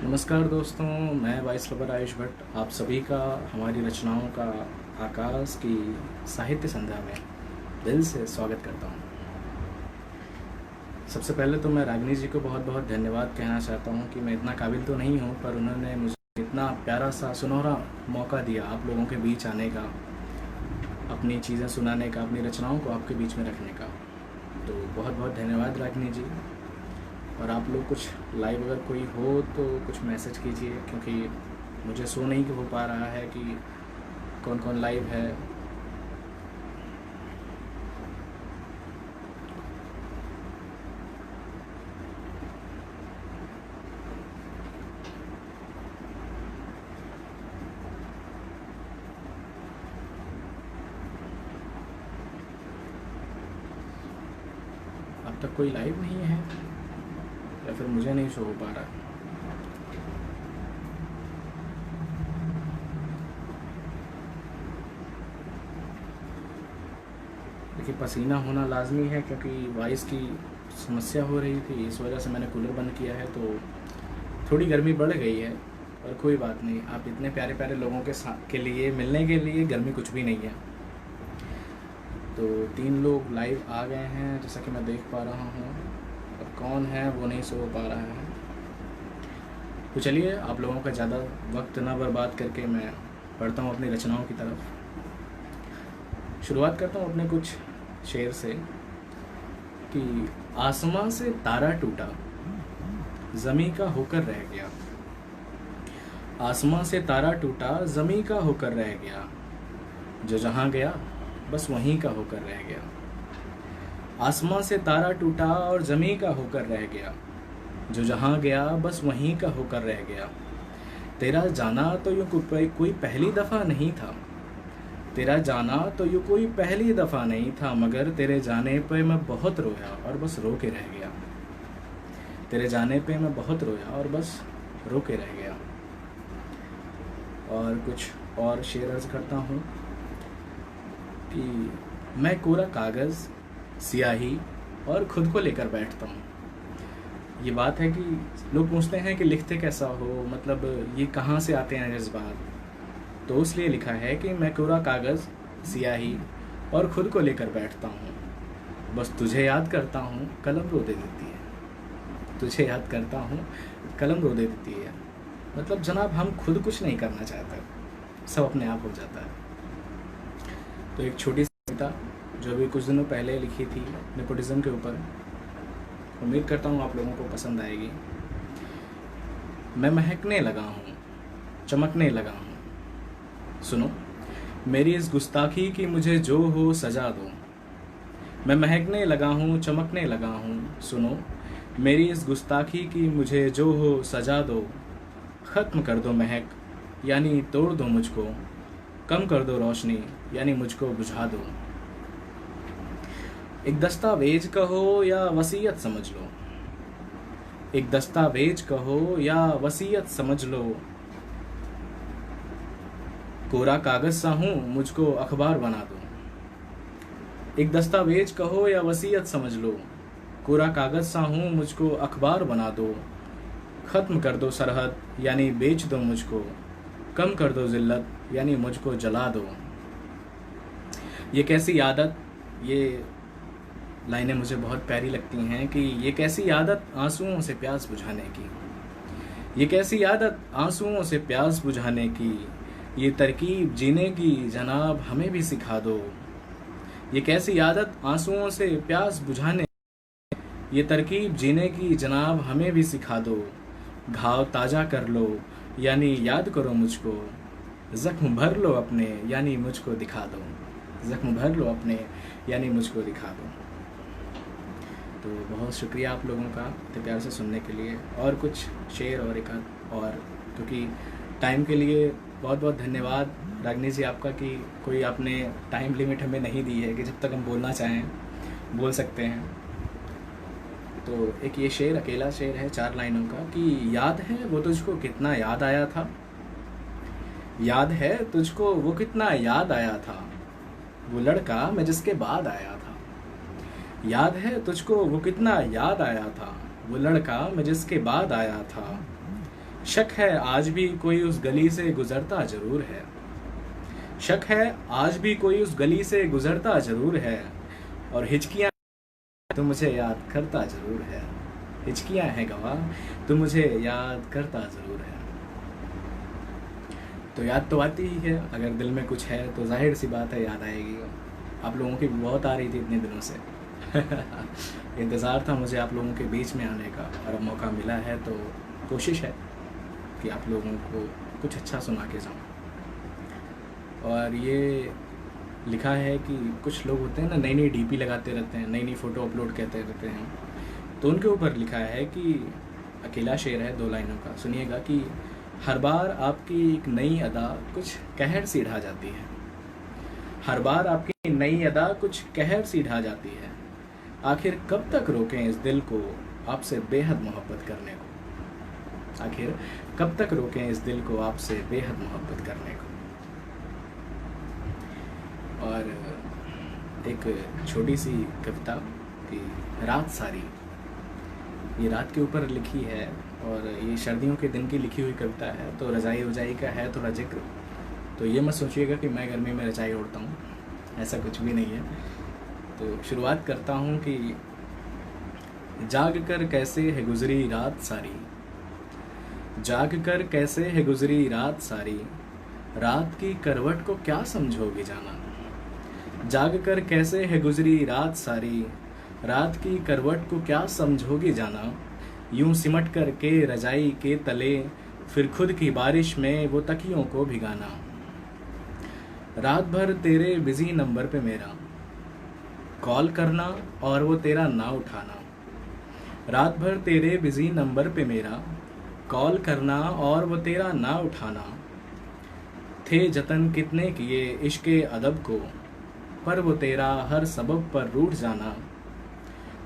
नमस्कार दोस्तों, मैं वाइस लवर आयुष भट्ट आप सभी का हमारी रचनाओं का आकाश की साहित्य संध्या में दिल से स्वागत करता हूँ। सबसे पहले तो मैं रागिनी जी को बहुत बहुत धन्यवाद कहना चाहता हूँ कि मैं इतना काबिल तो नहीं हूँ, पर उन्होंने मुझे इतना प्यारा सा सुनहरा मौका दिया आप लोगों के बीच आने का, अपनी चीज़ें सुनाने का, अपनी रचनाओं को आपके बीच में रखने का। तो बहुत बहुत धन्यवाद रागिनी जी। और आप लोग कुछ लाइव अगर कोई हो तो कुछ मैसेज कीजिए, क्योंकि मुझे शो नहीं हो पा रहा है कि कौन कौन लाइव है। अब तक कोई लाइव नहीं है या फिर मुझे नहीं शो हो पा रहा है। देखिए, पसीना होना लाजमी है क्योंकि वॉइस की समस्या हो रही थी, इस वजह से मैंने कूलर बंद किया है, तो थोड़ी गर्मी बढ़ गई है। पर कोई बात नहीं, आप इतने प्यारे प्यारे लोगों के साथ के लिए मिलने के लिए गर्मी कुछ भी नहीं है। तो 3 लोग लाइव आ गए हैं जैसा कि मैं देख पा रहा हूँ, और कौन है वो नहीं सो पा रहा है। तो चलिए, आप लोगों का ज़्यादा वक्त ना बर्बाद करके मैं पढ़ता हूँ अपनी रचनाओं की तरफ। शुरुआत करता हूँ अपने कुछ शेर से कि आसमां से तारा टूटा, ज़मीं का होकर रह गया। आसमां से तारा टूटा, ज़मीं का होकर रह गया। जो जहाँ गया बस वहीं का होकर रह गया। आसमां से तारा टूटा और ज़मीं का होकर रह गया। जो जहाँ गया बस वहीं का होकर रह गया। तेरा जाना तो यूँ कोई पहली दफ़ा नहीं था। तेरा जाना तो यूँ कोई पहली दफ़ा नहीं था, मगर तेरे जाने पे मैं बहुत रोया और बस रो के रह गया। तेरे जाने पे मैं बहुत रोया और बस रो के रह गया। और कुछ और शेर अर्ज़ करता हूँ कि मैं कोरा कागज़, स्याही और ख़ुद को लेकर बैठता हूँ। ये बात है कि लोग पूछते हैं कि लिखते कैसा हो, मतलब ये कहाँ से आते हैं जज्बात। तो इसलिए लिखा है कि मैं कोरा कागज़, स्याही और ख़ुद को लेकर बैठता हूँ। बस तुझे याद करता हूँ, कलम रो दे देती है। तुझे याद करता हूँ, कलम रो दे देती है। मतलब जनाब, हम खुद कुछ नहीं करना चाहते, सब अपने आप हो जाता है। तो एक छोटी सी कविता जो अभी कुछ दिनों पहले लिखी थी नेपोटिज्म के ऊपर, उम्मीद करता हूँ आप लोगों को पसंद आएगी। मैं महकने लगा हूँ, चमकने लगा हूँ, सुनो मेरी इस गुस्ताखी की मुझे जो हो सजा दो। मैं महकने लगा हूँ, चमकने लगा हूँ, सुनो मेरी इस गुस्ताखी की मुझे जो हो सजा दो। ख़त्म कर दो महक यानी तोड़ दो मुझको, कम कर दो रोशनी यानी मुझको बुझा दो। एक दस्तावेज कहो या वसीयत समझ लो। एक दस्तावेज कहो या वसीयत समझ लो। कोरा कागज सा हूँ, मुझको अखबार बना दो। एक दस्तावेज कहो या वसीयत समझ लो। कोरा कागज सा हूँ, मुझको अखबार बना दो। ख़त्म कर दो सरहद यानी बेच दो मुझको, कम कर दो ज़िल्लत यानी मुझको जला दो। ये कैसी आदत, ये लाइनें मुझे बहुत प्यारी लगती हैं कि ये कैसी आदत आंसुओं से प्यास बुझाने की। ये कैसी आदत आंसुओं से प्यास बुझाने की। ये तरकीब जीने की जनाब हमें भी सिखा दो। ये कैसी आदत आंसुओं से प्यास बुझाने, ये तरकीब जीने की जनाब हमें भी सिखा दो। घाव ताज़ा कर लो यानी याद करो मुझको। ज़ख्म भर लो अपने यानी मुझको दिखा दो। ज़ख्म भर लो अपने यानी मुझको दिखा दो। तो बहुत शुक्रिया आप लोगों का इतने प्यार से सुनने के लिए। और कुछ शेर और एक और, क्योंकि टाइम के लिए बहुत बहुत धन्यवाद रागिनी जी आपका कि कोई आपने टाइम लिमिट हमें नहीं दी है कि जब तक हम बोलना चाहें बोल सकते हैं। तो एक ये शेर अकेला शेर है 4 लाइनों का कि याद है वो तुझको कितना याद आया था। याद है तुझको वो कितना याद आया था, वो लड़का मैं जिसके बाद आया था। याद है तुझको वो कितना याद आया था, वो लड़का मैं जिसके बाद आया था। शक है आज भी कोई उस गली से गुजरता जरूर है, शक है आज भी कोई उस गली से गुजरता जरूर है, और हिचकियां तो मुझे याद करता जरूर है, हिचकियां हैं गवाह तो मुझे याद करता जरूर है। तो याद तो आती ही है, अगर दिल में कुछ है तो जाहिर सी बात है याद आएगी। आप लोगों की भी बहुत आ रही थी इतने दिनों से इंतज़ार था मुझे आप लोगों के बीच में आने का, और अब मौका मिला है तो कोशिश है कि आप लोगों को कुछ अच्छा सुना के जाऊँ। और ये लिखा है कि कुछ लोग होते हैं ना, नई नई डीपी लगाते रहते हैं, नई नई फ़ोटो अपलोड करते रहते हैं, तो उनके ऊपर लिखा है कि अकेला शेर है 2 लाइनों का, सुनिएगा कि हर बार आपकी एक नई अदा कुछ कहर सी ढा जाती है, हर बार आपकी नई अदा कुछ कहर सी ढा जाती है, आखिर कब तक रोकें इस दिल को आपसे बेहद मोहब्बत करने को, आखिर कब तक रोकें इस दिल को आपसे बेहद मोहब्बत करने को। और एक छोटी सी कविता की रात सारी, ये रात के ऊपर लिखी है और ये सर्दियों के दिन की लिखी हुई कविता है, तो रज़ाई वजाई का है थोड़ा जिक्र, तो ये मत सोचिएगा कि मैं गर्मी में रज़ाई ओढ़ता हूँ, ऐसा कुछ भी नहीं है। तो शुरुआत करता हूँ कि जाग कर कैसे है गुजरी रात सारी, जाग कर कैसे है गुजरी रात सारी, रात की करवट को क्या समझोगे जाना, जाग कर कैसे है गुजरी रात सारी, रात की करवट को क्या समझोगे जाना, यूं सिमट कर के रजाई के तले फिर खुद की बारिश में वो तकियों को भिगाना, रात भर तेरे बिजी नंबर पे मेरा कॉल करना और वो तेरा ना उठाना, रात भर तेरे बिजी नंबर पे मेरा कॉल करना और वो तेरा ना उठाना, थे जतन कितने किए इश्क़े अदब को, पर वो तेरा हर सबब पर रूठ जाना,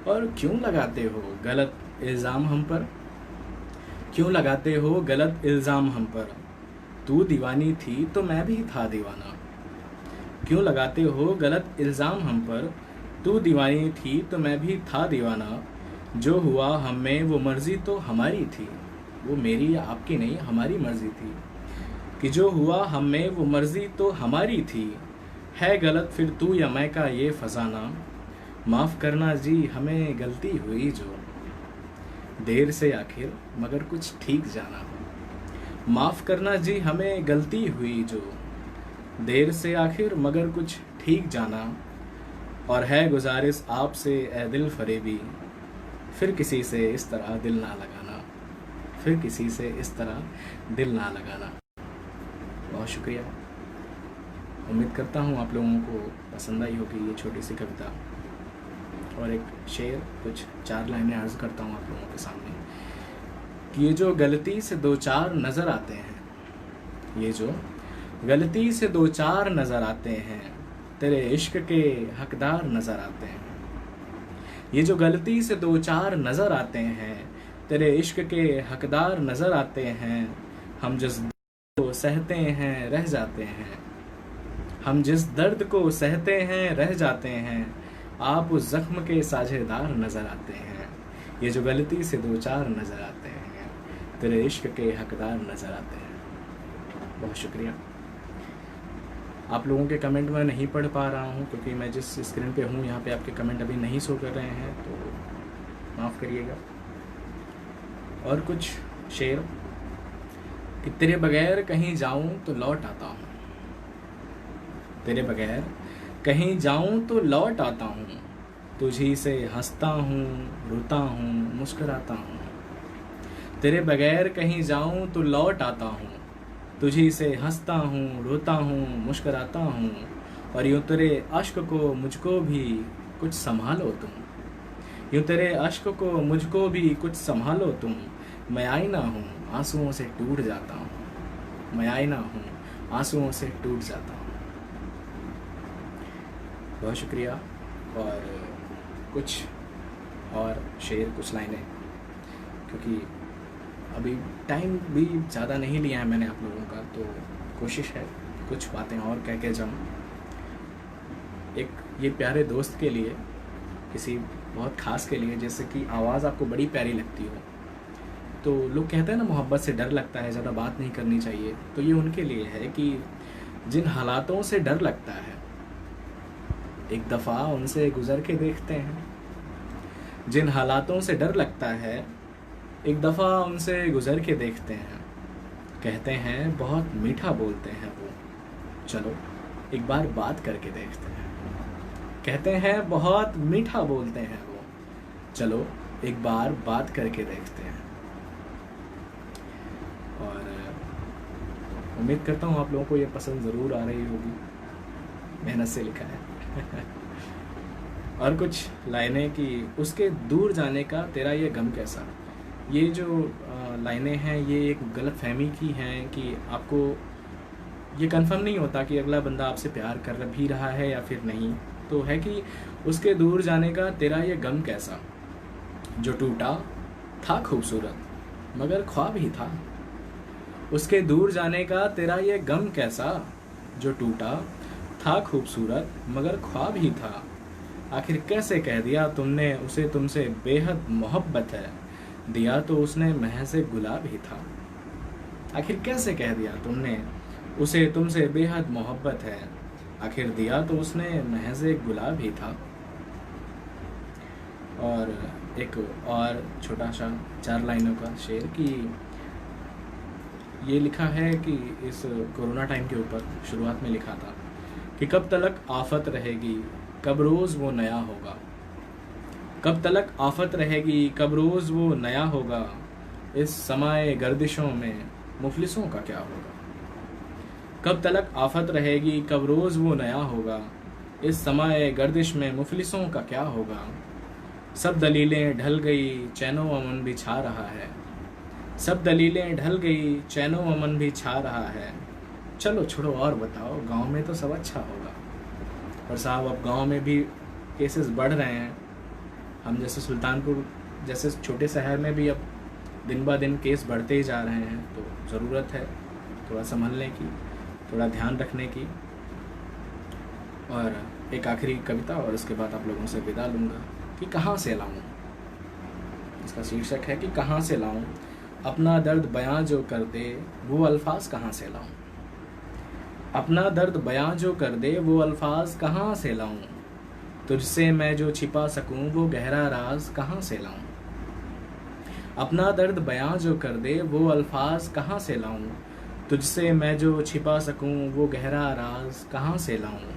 और क्यों लगाते हो गलत इल्ज़ाम हम पर, क्यों लगाते हो गलत इल्ज़ाम हम पर, तू दीवानी थी तो मैं भी था दीवाना, क्यों लगाते हो गलत इल्ज़ाम हम पर, तू दीवानी थी तो मैं भी था दीवाना, जो हुआ हम में वो मर्ज़ी तो हमारी थी, वो मेरी या आपकी नहीं हमारी मर्ज़ी थी, कि जो हुआ हम में वो मर्ज़ी तो हमारी थी, है गलत फिर तू या मैं का ये फसाना, माफ़ करना जी हमें गलती हुई जो, देर से आखिर मगर कुछ ठीक जाना, माफ़ करना जी हमें गलती हुई जो, देर से आखिर मगर कुछ ठीक जाना, और है गुजारिश आपसे ए दिल फरेबी, फिर किसी से इस तरह दिल ना लगाना, फिर किसी से इस तरह दिल ना लगाना। बहुत शुक्रिया, उम्मीद करता हूँ आप लोगों को पसंद आई होगी ये छोटी सी कविता। और एक शेर कुछ 4 लाइनें अर्ज़ करता हूँ आप लोगों के सामने कि ये जो गलती से 2-4 नज़र आते हैं, ये जो गलती से 2-4 नज़र आते हैं, तेरे इश्क के हकदार नज़र आते हैं, ये जो गलती से 2-4 नज़र आते हैं, तेरे इश्क के हकदार नज़र आते हैं, हम जिस दर्द को सहते हैं रह जाते हैं, हम जिस दर्द को सहते हैं रह जाते हैं, आप उस ज़ख्म के साझेदार नज़र आते हैं, ये जो गलती से 2-4 नज़र आते हैं, तेरे इश्क के हकदार नज़र आते हैं। बहुत शुक्रिया। आप लोगों के कमेंट मैं नहीं पढ़ पा रहा हूँ क्योंकि मैं जिस स्क्रीन पे हूँ यहाँ पे आपके कमेंट अभी नहीं शो कर रहे हैं, तो माफ़ करिएगा। और कुछ शेर कि तेरे बगैर कहीं जाऊँ तो लौट आता हूँ, तेरे बगैर कहीं जाऊँ तो लौट आता हूँ, तुझी से हंसता हूँ रोता हूँ मुस्कुराता हूँ, तेरे बगैर कहीं जाऊँ तो लौट आता हूँ, तुझी से हंसता हूँ रोता हूँ मुस्कुराता हूँ, और यूँ तेरे अश्क को मुझको भी कुछ संभालो तुम, यूँ तेरे अश्क को मुझको भी कुछ संभालो तुम, मैं आईना हूँ आंसुओं से टूट जाता हूँ, मैं आईना हूँ आंसुओं से टूट जाता हूँ। बहुत शुक्रिया। और कुछ और शेर कुछ लाइनें, क्योंकि अभी टाइम भी ज़्यादा नहीं लिया है मैंने आप लोगों का, तो कोशिश है कुछ बातें और कह के जाऊँ। एक ये प्यारे दोस्त के लिए, किसी बहुत ख़ास के लिए, जैसे कि आवाज़ आपको बड़ी प्यारी लगती हो, तो लोग कहते हैं ना मोहब्बत से डर लगता है, ज़्यादा बात नहीं करनी चाहिए, तो ये उनके लिए है कि जिन हालातों से डर लगता है एक दफ़ा उनसे गुज़र के देखते हैं। जिन हालातों से डर लगता है एक दफ़ा उनसे गुज़र के देखते हैं। कहते हैं बहुत मीठा बोलते हैं वो, चलो एक बार बात करके देखते हैं। कहते हैं बहुत मीठा बोलते हैं वो, चलो एक बार बात करके देखते हैं। और उम्मीद करता हूँ आप लोगों को ये पसंद ज़रूर आ रही होगी, मेहनत से लिखा है। और कुछ लाइनें कि उसके दूर जाने का तेरा ये गम कैसा। ये जो लाइनें हैं ये एक गलत फहमी की हैं कि आपको ये कंफर्म नहीं होता कि अगला बंदा आपसे प्यार कर भी रहा है या फिर नहीं। तो है कि उसके दूर जाने का तेरा ये गम कैसा, जो टूटा था खूबसूरत मगर ख्वाब ही था। उसके दूर जाने का तेरा ये गम कैसा, जो टूटा था खूबसूरत मगर ख्वाब ही था। आखिर कैसे कह दिया तुमने उसे तुमसे बेहद मोहब्बत है, दिया तो उसने महज एक गुलाब ही था। आखिर कैसे कह दिया तुमने उसे तुमसे बेहद मोहब्बत है, आखिर दिया तो उसने महज एक गुलाब ही था। और एक और छोटा सा 4 लाइनों का शेर कि ये लिखा है कि इस कोरोना टाइम के ऊपर शुरुआत में लिखा था कि कब तलक आफत रहेगी कब रोज़ वो नया होगा। कब तलक आफत रहेगी कब रोज़ वो नया होगा, इस समाए गर्दिशों में मुफलिसों का क्या होगा। कब तलक आफत रहेगी कब रोज़ वो नया होगा, इस समाए गर्दिश में मुफलिसों का क्या होगा। सब दलीलें ढल गई चैनो अमन भी छा रहा है, सब दलीलें ढल गई चैनो अमन भी छा रहा है। चलो छोड़ो और बताओ, गांव में तो सब अच्छा होगा। और साहब अब गांव में भी केसेस बढ़ रहे हैं। हम जैसे सुल्तानपुर जैसे छोटे शहर में भी अब दिन ब दिन केस बढ़ते ही जा रहे हैं। तो ज़रूरत है थोड़ा संभलने की, थोड़ा ध्यान रखने की। और एक आखिरी कविता और उसके बाद आप लोगों से विदा लूँगा कि कहाँ से लाऊं। इसका शीर्षक है कि कहाँ से लाऊं, अपना दर्द बयां जो कर दे वो अल्फाज कहाँ से लाऊं। अपना दर्द बयां जो कर दे वो अल्फाज कहाँ से लाऊं, तुझसे मैं जो छिपा सकूं वो गहरा राज कहाँ से लाऊं। अपना दर्द बयां जो कर दे वो अल्फाज कहाँ से लाऊं, तुझसे मैं जो छिपा सकूं वो गहरा राज कहाँ से लाऊं।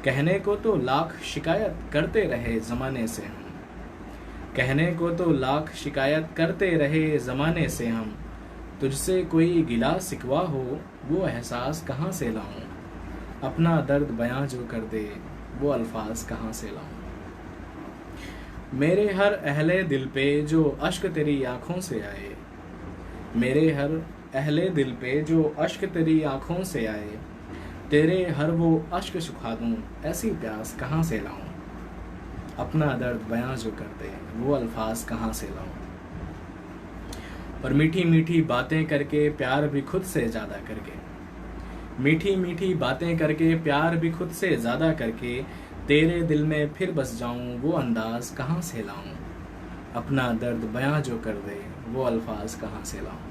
कहने को तो लाख शिकायत करते रहे ज़माने से हम, कहने को तो लाख शिकायत करते रहे ज़माने से हम, तुझसे कोई गिला सिकवा हो वो एहसास कहाँ से लाऊं। अपना दर्द बयां जो कर दे वो अल्फाज कहाँ से लाऊं। मेरे हर अहले दिल पे जो अश्क तेरी आँखों से आए, मेरे हर अहले दिल पे जो अश्क तेरी आँखों से आए, तेरे हर वो अश्क सुखा दूं ऐसी प्यास कहाँ से लाऊं। अपना दर्द बयां जो कर दे वो अल्फाज कहाँ से लाऊं। और मीठी मीठी बातें करके प्यार भी खुद से ज़्यादा करके, मीठी मीठी बातें करके प्यार भी खुद से ज़्यादा करके, तेरे दिल में फिर बस जाऊं वो अंदाज कहाँ से लाऊं। अपना दर्द बयां जो कर दे वो अल्फाज कहाँ से लाऊं।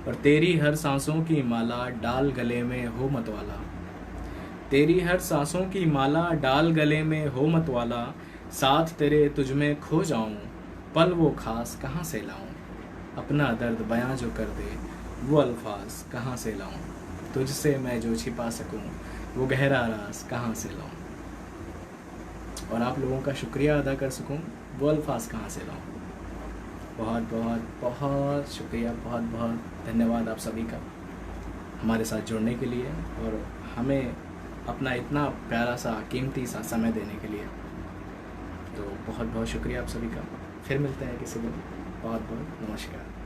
और तेरी हर सांसों की माला डाल गले में हो मत वाला, तेरी हर सांसों की माला डाल गले में हो मत वाला, साथ तेरे तुझ में खो जाऊं पल वो खास कहाँ से लाऊं। अपना दर्द बयां जो कर दे वो अल्फाज कहाँ से लाऊं, तुझसे मैं जो छिपा सकूं वो गहरा राज कहाँ से लाऊं। और आप लोगों का शुक्रिया अदा कर सकूं वो अल्फाज कहाँ से लाऊं। बहुत बहुत बहुत शुक्रिया, बहुत बहुत धन्यवाद आप सभी का हमारे साथ जुड़ने के लिए और हमें अपना इतना प्यारा सा कीमती सा समय देने के लिए। तो बहुत बहुत शुक्रिया आप सभी का। फिर मिलते हैं किसी दिन। बहुत बहुत नमस्कार।